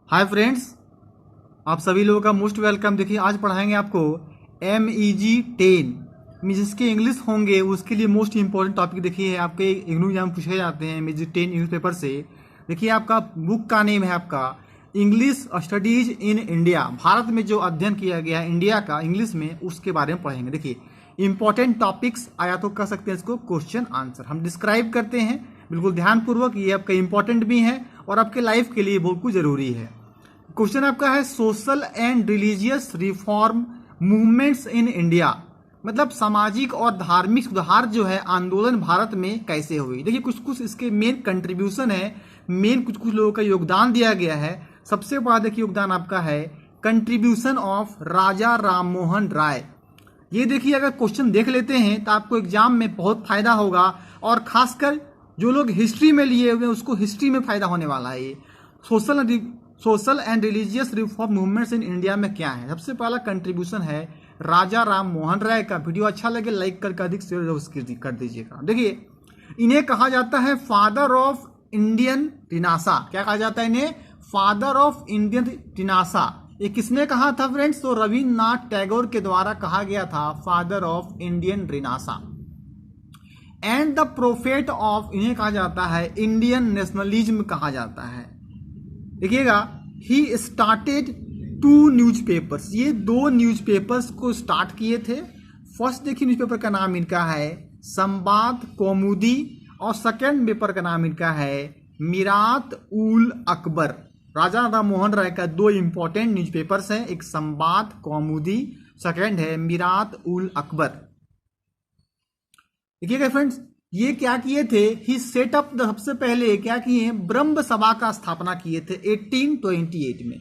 Hi friends, आप सभी लोगों का मोस्ट वेलकम। देखिए आज पढ़ाएंगे आपको MEG 10 में जिसके इंग्लिश होंगे उसके लिए मोस्ट इंपॉर्टेंट टॉपिक। देखिए आपके इग्नू एग्जाम पूछे जाते हैं MEG 10 न्यूज़पेपर से। देखिए आपका बुक का नेम है आपका English studies in India. Bharat में जो अध्ययन किया गया है इंडिया का इंग्लिश में, उसके बारे में पढ़ेंगे। देखिए इंपॉर्टेंट टॉपिक्स आया तो कह सकते हैं इसको क्वेश्चन आंसर हम डिस्क्राइब करते हैं बिल्कुल ध्यानपूर्वक। ये आपका इंपॉर्टेंट भी है और आपके लाइफ के लिए बहुत कुछ जरूरी है। क्वेश्चन आपका है social and religious reform movements in India, मतलब सामाजिक और धार्मिक सुधार जो है आंदोलन भारत में कैसे हुई। देखिए कुछ कुछ इसके मेन कंट्रीब्यूशन है, मेन कुछ कुछ लोगों का योगदान दिया गया है। सबसे बड़ा देखिए योगदान आपका है कंट्रीब्यूशन ऑफ राजा राम मोहन राय। ये देखिए अगर क्वेश्चन देख लेते हैं तो आपको एग्जाम में बहुत फायदा होगा, और खासकर जो लोग हिस्ट्री में लिए हुए हैं उसको हिस्ट्री में फायदा होने वाला है। ये social and religious reform movements in India में क्या है। सबसे पहला कंट्रीब्यूशन है राजा राम मोहन राय का। वीडियो अच्छा लगे लाइक करके अधिक शेयर कर दीजिएगा। देखिए इन्हें कहा जाता है फादर ऑफ इंडियन रिनासा। क्या कहा जाता है इन्हें? Father of Indian renaissance. ये किसने कहा था फ्रेंड्स? तो रविन्द्रनाथ टैगोर के द्वारा कहा गया था father of Indian renaissance. And the prophet of, इन्हें कहा जाता है इंडियन नेशनलिज्म कहा जाता है। देखिएगा ही स्टार्टेड 2 न्यूज़पेपर्स, ये 2 न्यूज़पेपर्स को स्टार्ट किए थे। फर्स्ट देखिए न्यूज़पेपर का नाम इनका है संबाद कौमुदी, और सेकंड पेपर का नाम इनका है मीरात उल अकबर। राजा राम मोहन राय का 2 इंपॉर्टेंट न्यूज़पेपर्स हैं, एक संबाद कौमुदी, सेकंड है मीरात उल अकबर। देखिएगा फ्रेंड्स ये क्या किए थे, ही सेट अप, सबसे पहले क्या किए, ब्रह्म सभा का स्थापना किए थे 1828 में।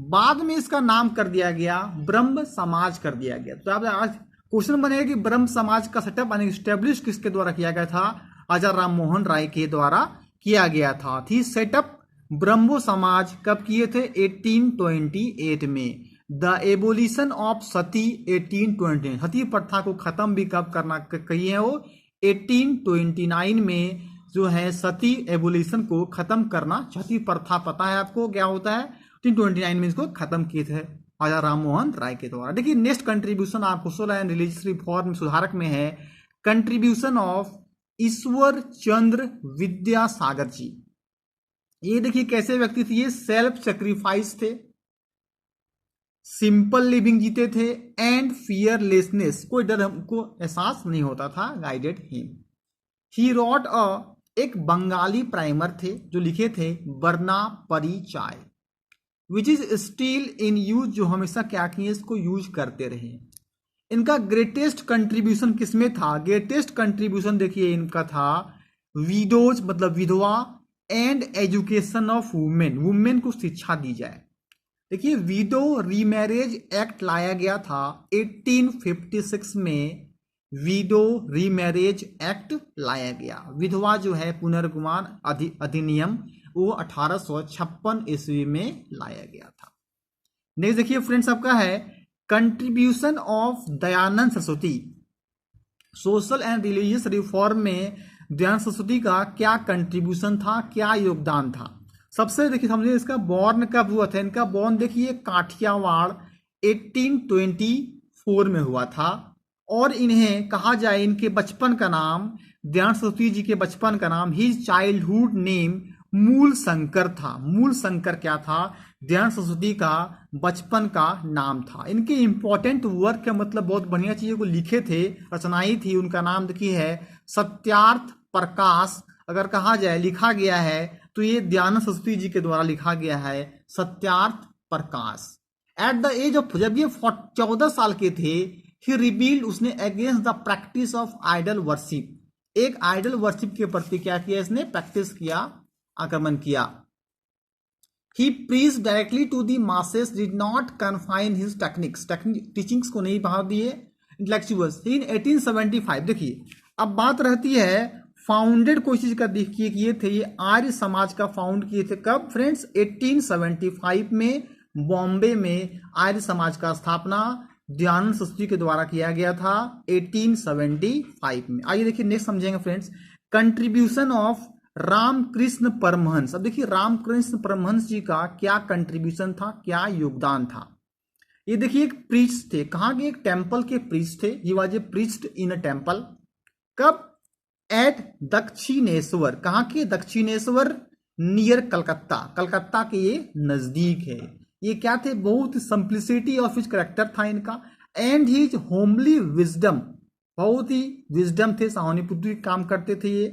बाद में इसका नाम कर दिया गया ब्रह्म समाज कर दिया गया। तो आप आज क्वेश्चन बनेगा कि ब्रह्म समाज का सेटअप यानी स्टेब्लिश किसके द्वारा किया गया था? राजा राम मोहन राय के द्वारा किया गया था। थी सेटअप ब्रह्मो समाज कब किए थे? 1828 में। द एबोलिशन ऑफ सती 1820, सती प्रथा को खत्म भी कब करना कही है वो? 1829 में जो है सती एबोलिशन को खत्म करना, सती प्रथा पता है आपको क्या होता है? 1829 में इसको खत्म किए थे राजा राम मोहन राय के द्वारा। देखिए नेक्स्ट कंट्रीब्यूशन आपको सोशल एंड रिलीजियस रिफॉर्म सुधारक में है कंट्रीब्यूशन ऑफ ईश्वर चंद्र विद्यासागर जी। ये देखिए कैसे व्यक्ति थे, ये सेल्फ सेक्रीफाइस थे, सिंपल लिविंग जीते थे, एंड फियरलेसनेस, कोई डर हमको एहसास नहीं होता था, गाइडेड हिम। ही रॉट एक बंगाली प्राइमर थे जो लिखे थे वर्ना परिचय, which is still in use, जो हमेशा क्या किए इसको यूज करते रहे। इनका ग्रेटेस्ट कंट्रीब्यूशन किसमें था? ग्रेटेस्ट कंट्रीब्यूशन देखिए इनका था विडोज मतलब विधवा, and education of women, women को शिक्षा दी जाए। देखिए विडो रीमैरिज एक्ट लाया गया था 1856 में। विडो रीमैरिज एक्ट लाया गया, विधवा जो है पुनर्गुमान अधिनियम वो 1856 ईस्वी में लाया गया था। नेक्स्ट देखिए फ्रेंड्स आपका है contribution of Dayanand Saraswati. Social and religious reform में दयानंद सरस्वती का क्या कंट्रीब्यूशन था, क्या योगदान था? सबसे देखिए समझिए इसका बॉर्न कब हुआ था। इनका बॉर्न देखिए काठियावाड़ 1824 में हुआ था। और इन्हें कहा जाए इनके बचपन का नाम, दयानंद सरस्वती जी के बचपन का नाम, हिज चाइल्डहुड नेम मूल शंकर था। मूल शंकर क्या था? दयानंद सरस्वती का बचपन का नाम था। इनके इंपॉर्टेंट वर्क का मतलब बहुत बढ़िया चीजों को लिखे थे, रचनाई थी। उनका नाम देखिए है सत्यार्थ प्रकाश। अगर कहा जाए लिखा गया है तो ये दयानंद सरस्वती जी के द्वारा लिखा गया है Satyarth Prakash. At the age of, जब ये 14 साल के थे, ही रिबील्ड, उसने against the practice of idol worship, एक आइडल वर्शिप के प्रति क्या किया इसने? प्रैक्टिस किया, आक्रमण किया। He preach directly to the masses, did not confine his teachings को नहीं बढ़ा दिए इंटेलेक्चुअल्स। इन 1875 देखिए अब बात रहती है फाउंडेड कोशिश का देखिए किए थे, ये आर्य समाज का फाउंड किए थे कब फ्रेंड्स? 1875 में बॉम्बे में आर्य समाज का स्थापना दयानंद सरस्वती के द्वारा किया गया था 1875 में। आइए देखिए नेक्स्ट समझेंगे friends contribution of Ramakrishna Paramahamsa. अब देखिए रामकृष्ण परमहंस जी का क्या कंट्रीब्यूशन था, क्या योगदान था। ये देखिए एक प्रीस्ट थे, कहाँ के, एक टेम्पल के प्रीस्ट थे। He was a priest in a temple. कब? एट दक्षिणेश्वर। कहाँ के? दक्षिणेश्वर, नियर कलकत्ता। कलकत्ता के ये नजदीक है। ये क्या थे? बहुत सिंप्लिसिटी ऑफ हिज करेक्टर था इनका, एंड हिज होमली विजडम, बहुत ही विजडम थे, सहानुभूति काम करते थे ये।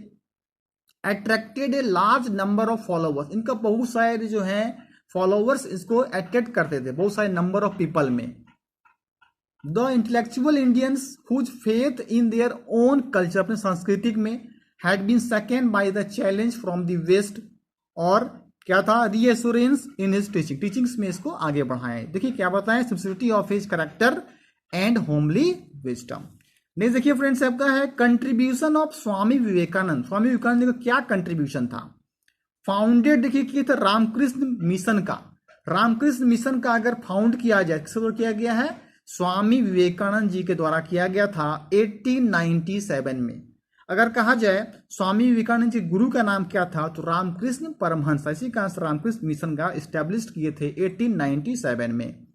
Attracted a large number of followers, इनका बहुत सारे जो है फॉलोवर्स इसको अट्रैक्ट करते थे, बहुत सारे नंबर ऑफ पीपल में। The intellectual Indians whose faith in their own culture, अपने सांस्कृतिक में, had been second by the challenge from the West, और क्या था? Reassurance in his teaching, teachings में इसको आगे बढ़ाएं। देखिए क्या बताएं? Simplicity of his character and homely wisdom. Next देखिए फ्रेंड्स आपका है कंट्रीब्यूशन ऑफ स्वामी विवेकानंद। स्वामी विवेकानंद का क्या कंट्रीब्यूशन था? फाउंडेड देखिए किया था रामकृष्ण मिशन का। रामकृष्ण मिशन का अगर फाउंड किया जाए, किसके द्वारा किया गया है? स्वामी विवेकानंद जी के द्वारा किया गया था 1897 में। अगर कहा जाए स्वामी विवेकानंद जी गुरु का नाम क्या था, तो रामकृष्ण परमहंस, इसी कारण से रामकृष्ण मिशन का स्टैब्लिश किए थे 1897 में।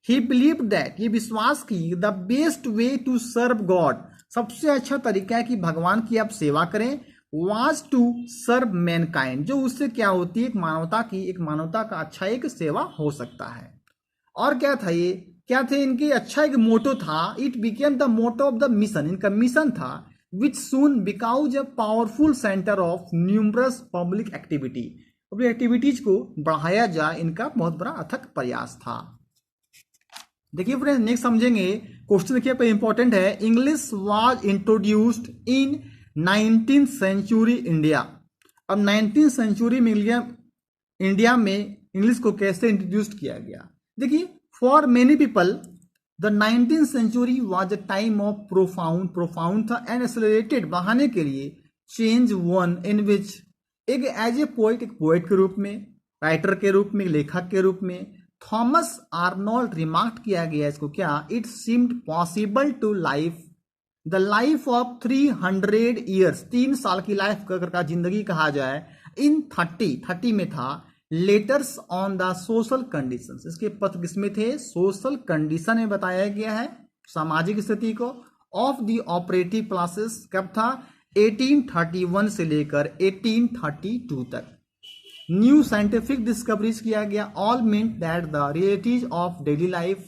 ही बिलीव दैट, ये विश्वास की, the best way to serve God, सबसे अच्छा तरीका है कि भगवान की आप सेवा करें, वाज टू सर्व मैनकाइंड, जो उससे क्या होती है? एक मानवता की, एक मानवता का अच्छा एक सेवा हो सकता है। और क्या था ये? क्या थे इनके? अच्छा एक मोटो था, it became the motto of the mission, इनका मिशन था, which soon became a powerful centre of numerous public activity, public activities को बढ़ाया जाए, इनका बहुत बड़ा अथक प्रयास था। देखिए फ्रेंड्स नेक्स्ट समझेंगे क्वेश्चन, देखिए पे इंपॉर्टेंट है। English was introduced in 19th century India. अब 19th सेंचुरी में इंडिया में इंग्लिश को कैसे इंट्रोड्यूस किया गया? देखिए for many people the 19th century was a time of profound था एंड एक्सेलरेटेड, बढ़ाने के लिए, चेंज वन इन विच, एक एज ए पोइट, एक पोइट के रूप में, राइटर के रूप में, लेखक के रूप में, थॉमस आर्नोल्ड रिमार्क किया गया इसको, क्या? It seemed possible to life the life of 300 years, 3 साल की लाइफ का जिंदगी कहा जाए, इन 30 में था, letters on the social conditions, इसके पत्र किसमें थे? सोशल कंडीशन में बताया गया है, सामाजिक स्थिति को, ऑफ द ऑपरेटिव क्लासेस। कब था? 1831 से लेकर 1832 तक। न्यू साइंटिफिक डिस्कवरीज किया गया, all meant that the realities of daily life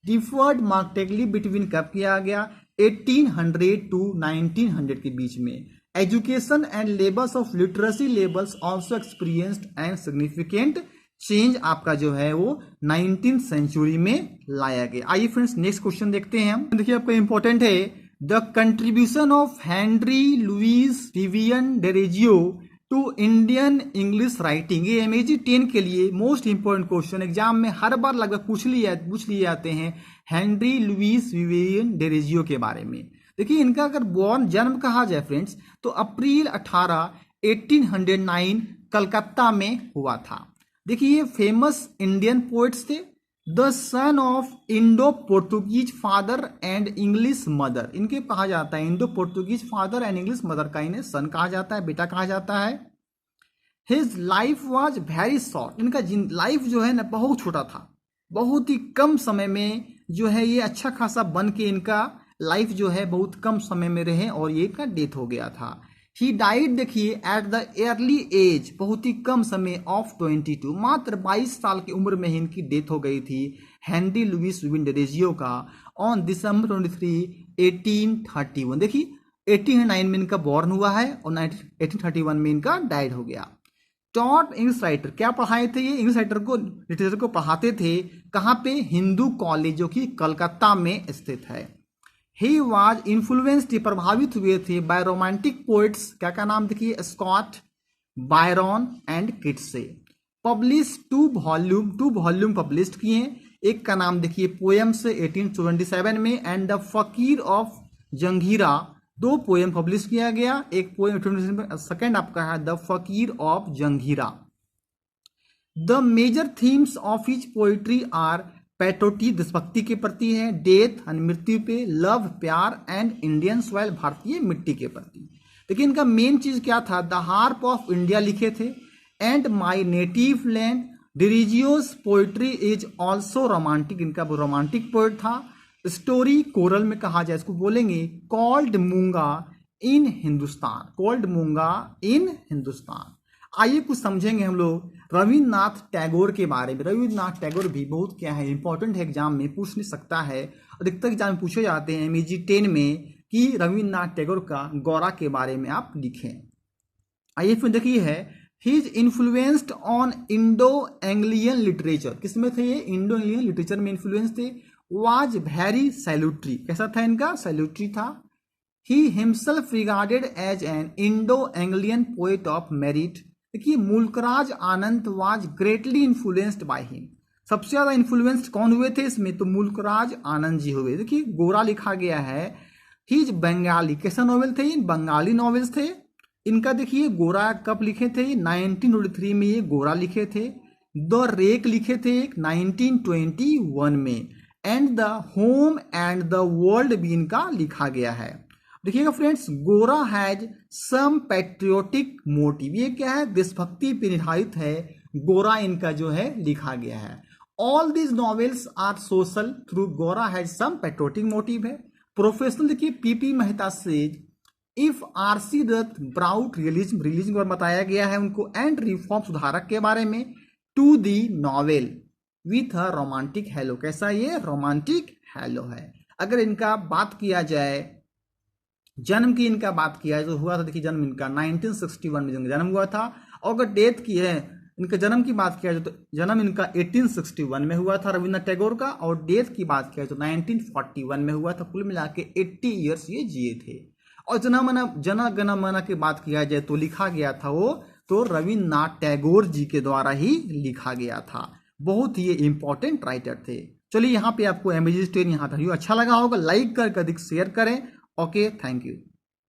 differed markedly between, कब किया गया? 1800 टू 1900 के बीच में। Education and levels of literacy levels also experienced and significant change, आपका जो है वो 19th सेंचुरी में लाया गया। आइए फ्रेंड्स नेक्स्ट क्वेश्चन देखते हैं हम। देखिए आपका इंपॉर्टेंट है, the contribution of Henry Louis Vivian Derozio to Indian English writing. ये एमएजी 10 के लिए मोस्ट इंपोर्टेंट क्वेश्चन, एग्जाम में हर बार लगभग पूछ लिए जाते हैं हेनरी लुइस विवियन डेरेजियो के बारे में। देखिए इनका अगर बॉर्न जन्म कहा जाए फ्रेंड्स, तो अप्रैल 18 1809 कलकत्ता में हुआ था। देखिए ये फेमस इंडियन पोएट्स थे, the son of Indo Portuguese father and English mother, इनके कहा जाता है Indo Portuguese father and English mother का इन्हें सन कहा जाता है, बेटा कहा जाता है। His life was very short, इनका लाइफ जो है ना बहुत छोटा था, बहुत ही कम समय में जो है ये अच्छा खासा बन के इनका लाइफ जो है बहुत कम समय में रहे और ये इनका डेथ हो गया था। ही डाइड देखिए एट द अर्ली एज, बहुत ही कम समय, ऑफ 22, मात्र 22 साल की उम्र में ही इनकी डेथ हो गई थी हेनरी लुइस विवियन डेरेजियो का, ऑन दिसंबर 23 1831। देखिए 1809 में इनका बॉर्न हुआ है और 1831 में इनका डाइड हो गया। टॉट इंग्लिश राइटर, क्या पढ़ाए थे ये? इंग्लिश राइटर को, लिटरेचर को पढ़ाते थे, कहाँ पे? हिंदू कॉलेज जो कि कलकत्ता में स्थित है। ही वॉज इन्फ्लुएंस्ड, प्रभावित हुए थे, बाय रोमांटिक पोइट्स, क्या नाम देखिए? स्कॉट, बायरन एंड किट्स से। पब्लिश 2 वॉल्यूम पब्लिश किए, एक का नाम देखिए पोएम से 1827 में, and the fakir of Jungheera, 2 poem publish किया गया, एक पोएम 1827 में, सेकेंड आपका है the fakir of Jungheera. The major themes of his poetry are patriotism, देशभक्ति के प्रति है, डेथ मृत्यु पे, लव प्यार, एंड इंडियन सॉइल, भारतीय मिट्टी के प्रति। देखिए इनका मेन चीज क्या था, द हार्प ऑफ इंडिया लिखे थे, and my native land, Derozio's poetry is also romantic, इनका वो रोमांटिक पोइट था। स्टोरी कोरल में कहा जाए इसको बोलेंगे कॉल्ड मूंगा इन हिंदुस्तान, कॉल्ड मूंगा इन हिंदुस्तान। आइए कुछ समझेंगे हम लोग रविन्द्रनाथ टैगोर के बारे में। रविन्द्रनाथ टैगोर भी बहुत क्या है इंपॉर्टेंट है, एग्जाम में पूछ नहीं सकता है, अधिकतर एग्जाम में पूछे जाते हैं MEG 10 में कि रविन्द्रनाथ टैगोर का गौरा के बारे में आप लिखें। आइए फिर देखिए है he is influenced on Indo Anglian literature, किसमें थे ये, इंडो एंग्लियन लिटरेचर में इन्फ्लुएंस थे। वाज वेरी सैल्यूटरी, कैसा था इनका, सैल्यूटरी था। He himself regarded as an Indo Anglian poet of merit. देखिए Mulk Raj Anand was greatly influenced by him, सबसे ज्यादा इन्फ्लुएंस्ड कौन हुए थे इसमें, तो मुल्कराज आनंद जी हुए। देखिए गोरा लिखा गया है, ही इज बंगाली, कैसा नॉवेल थे, बंगाली नॉवेल्स थे इनका। देखिए गोरा कब लिखे थे, 1923 में ये गोरा लिखे थे। द रेक लिखे थे 1921 में, and the home and the world भी इनका लिखा गया है। देखिएगा फ्रेंड्स, गोरा हैज सम पैट्रियोटिक मोटिव, ये क्या है, देशभक्ति पे निर्धारित है, गोरा इनका जो है लिखा गया है। All these novels are social through Gora has some patriotic motive है। प्रोफेशनल देखिए PP मेहता से if RC Dutt brought realism, realism को बताया गया है उनको, एंड रिफॉर्म सुधारक के बारे में, to the novel with a romantic halo, कैसा ये रोमांटिक हेलो है। अगर इनका बात किया जाए जन्म की, इनका बात किया है तो हुआ था, देखिए जन्म इनका 1961 में जन्म हुआ था। और अगर डेथ की है, इनका जन्म की बात किया जाए तो जन्म इनका 1861 में हुआ था रविन्द्रनाथ टैगोर का, और डेथ की बात किया जाए तो 1941 में हुआ था। कुल मिला के 80 ईयर्स ये जिए थे। और जन गण मन की बात किया जाए तो लिखा गया था वो तो रविन्द्रनाथ टैगोर जी के द्वारा ही लिखा गया था। बहुत ही इंपॉर्टेंट राइटर थे। चलिए यहाँ पे आपको MEG 10 यहाँ था, अच्छा लगा होगा लाइक कर अधिक शेयर करें। Okay, thank you.